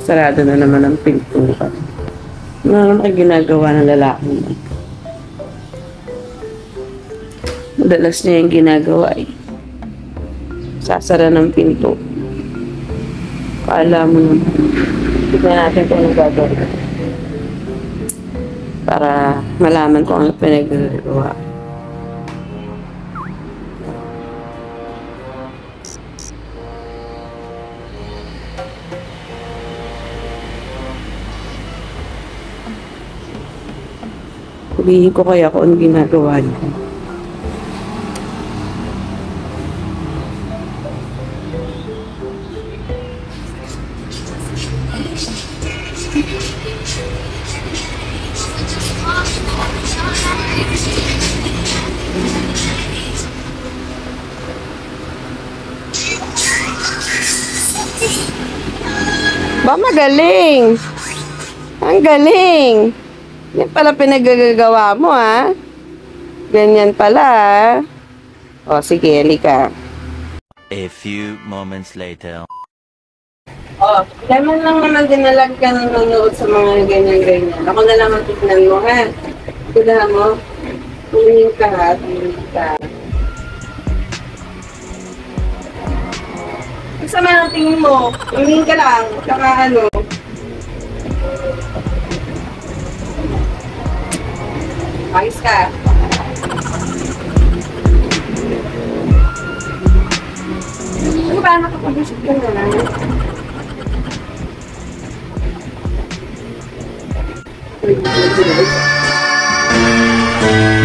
Sarado na naman ang pintuan. Ano naman ang ginagawa ng lalaki mo? Madalas niya yung ginagawa eh. Sasara ng pinto. Paala mo naman. Tignan natin kung anong gagawin. Para malaman kung ano pinagagawa. Sabihin ko kaya kung ano ginagawa niya. Ba, magaling! Ang galing! Yan pala pinagagagawa mo, ha? Ganyan pala, ha? O, sige, halika. A few moments later. O, lemon lang naman dinalag ka ng nanonood sa mga ganyan-ganyan. Ako na lang ang tignan mo, ha? Tignan mo. Tumingin ka, ha? Tumingin ka. Magsama ng tingin mo. Tumingin ka lang. Saka ano. Ayos ka. Ano ba? Nakapag-isip ka na? Thank you.